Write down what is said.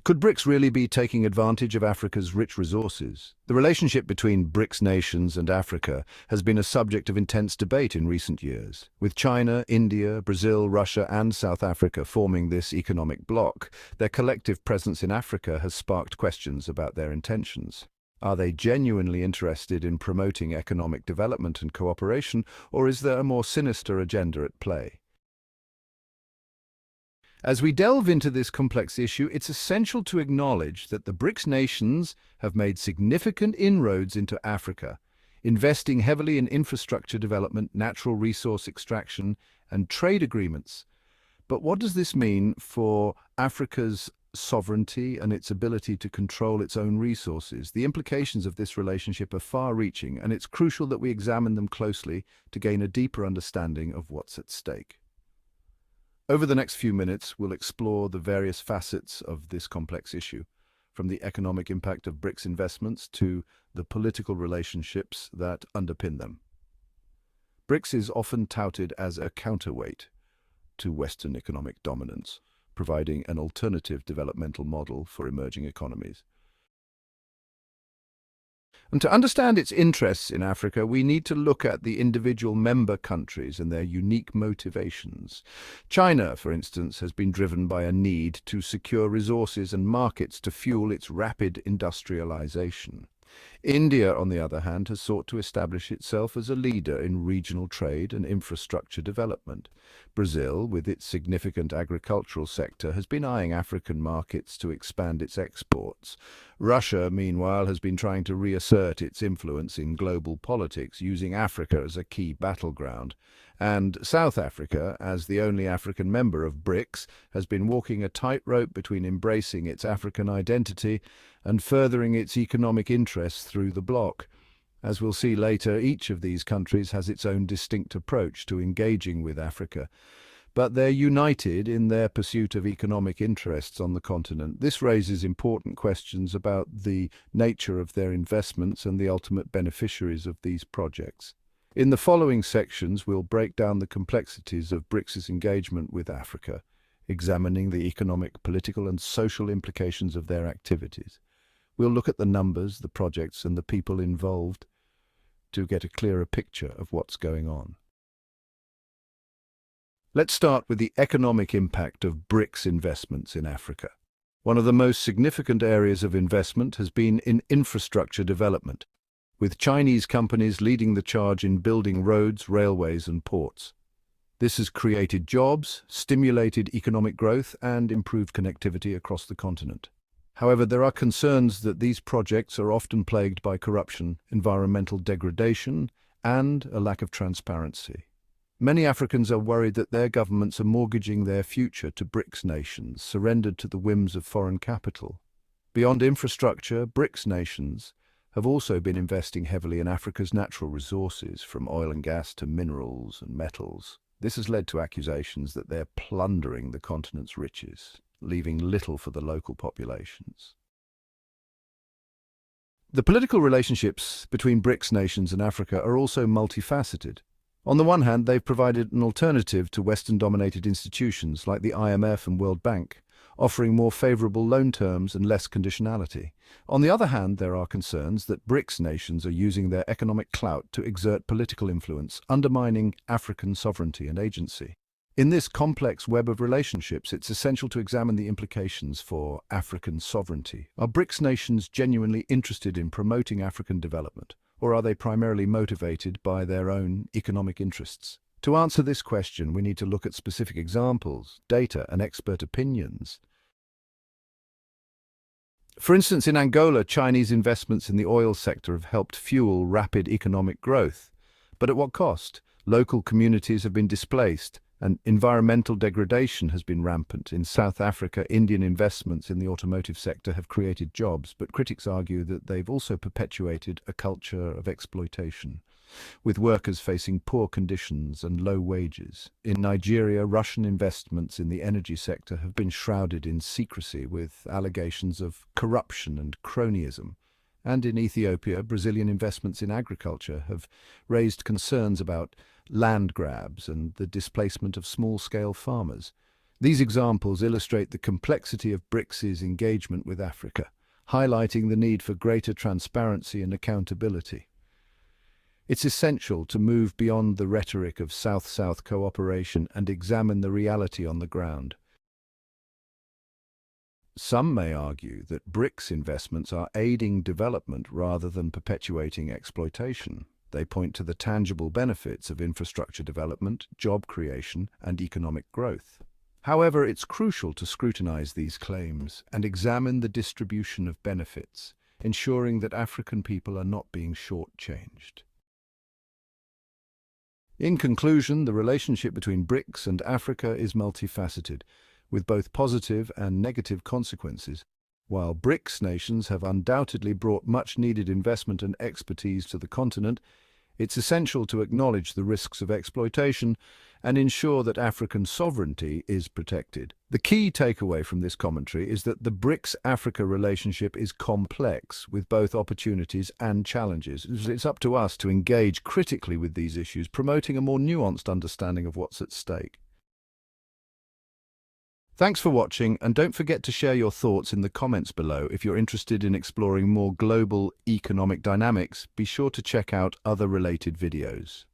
Could BRICS really be taking advantage of Africa's rich resources? The relationship between BRICS nations and Africa has been a subject of intense debate in recent years, with China, India, Brazil, Russia and South Africa forming this economic bloc. Their collective presence in Africa has sparked questions about their intentions. Are they genuinely interested in promoting economic development and cooperation, or is there a more sinister agenda at play? As we delve into this complex issue, it's essential to acknowledge that the BRICS nations have made significant inroads into Africa, investing heavily in infrastructure development, natural resource extraction, and trade agreements. But what does this mean for Africa's sovereignty and its ability to control its own resources? The implications of this relationship are far-reaching, and it's crucial that we examine them closely to gain a deeper understanding of what's at stake. Over the next few minutes, we'll explore the various facets of this complex issue, from the economic impact of BRICS investments to the political relationships that underpin them. BRICS is often touted as a counterweight to Western economic dominance, providing an alternative developmental model for emerging economies. And to understand its interests in Africa, we need to look at the individual member countries and their unique motivations. China, for instance, has been driven by a need to secure resources and markets to fuel its rapid industrialization. India, on the other hand, has sought to establish itself as a leader in regional trade and infrastructure development. Brazil, with its significant agricultural sector, has been eyeing African markets to expand its exports. Russia, meanwhile, has been trying to reassert its influence in global politics, using Africa as a key battleground. And South Africa, as the only African member of BRICS, has been walking a tightrope between embracing its African identity and furthering its economic interests through the bloc. As we'll see later, each of these countries has its own distinct approach to engaging with Africa, but they're united in their pursuit of economic interests on the continent. This raises important questions about the nature of their investments and the ultimate beneficiaries of these projects. In the following sections, we'll break down the complexities of BRICS' engagement with Africa, examining the economic, political, and social implications of their activities. We'll look at the numbers, the projects, and the people involved to get a clearer picture of what's going on. Let's start with the economic impact of BRICS investments in Africa. One of the most significant areas of investment has been in infrastructure development, with Chinese companies leading the charge in building roads, railways, and ports. This has created jobs, stimulated economic growth, and improved connectivity across the continent. However, there are concerns that these projects are often plagued by corruption, environmental degradation, and a lack of transparency. Many Africans are worried that their governments are mortgaging their future to BRICS nations, surrendered to the whims of foreign capital. Beyond infrastructure, BRICS nations have also been investing heavily in Africa's natural resources, from oil and gas to minerals and metals. This has led to accusations that they're plundering the continent's riches, leaving little for the local populations. The political relationships between BRICS nations and Africa are also multifaceted. On the one hand, they've provided an alternative to Western-dominated institutions like the IMF and World Bank, offering more favorable loan terms and less conditionality. On the other hand, there are concerns that BRICS nations are using their economic clout to exert political influence, undermining African sovereignty and agency. In this complex web of relationships, it's essential to examine the implications for African sovereignty. Are BRICS nations genuinely interested in promoting African development, or are they primarily motivated by their own economic interests? To answer this question, we need to look at specific examples, data, and expert opinions. For instance, in Angola, Chinese investments in the oil sector have helped fuel rapid economic growth. But at what cost? Local communities have been displaced, and environmental degradation has been rampant. In South Africa, Indian investments in the automotive sector have created jobs, but critics argue that they've also perpetuated a culture of exploitation, with workers facing poor conditions and low wages. In Nigeria, Russian investments in the energy sector have been shrouded in secrecy, with allegations of corruption and cronyism. And in Ethiopia, Brazilian investments in agriculture have raised concerns about land grabs and the displacement of small-scale farmers. These examples illustrate the complexity of BRICS's engagement with Africa, highlighting the need for greater transparency and accountability. It's essential to move beyond the rhetoric of South-South cooperation and examine the reality on the ground. Some may argue that BRICS investments are aiding development rather than perpetuating exploitation. They point to the tangible benefits of infrastructure development, job creation, and economic growth. However, it's crucial to scrutinize these claims and examine the distribution of benefits, ensuring that African people are not being shortchanged. In conclusion, the relationship between BRICS and Africa is multifaceted, with both positive and negative consequences. While BRICS nations have undoubtedly brought much-needed investment and expertise to the continent, it's essential to acknowledge the risks of exploitation and ensure that African sovereignty is protected. The key takeaway from this commentary is that the BRICS-Africa relationship is complex, with both opportunities and challenges. It's up to us to engage critically with these issues, promoting a more nuanced understanding of what's at stake. Thanks for watching, and don't forget to share your thoughts in the comments below. If you're interested in exploring more global economic dynamics, be sure to check out other related videos.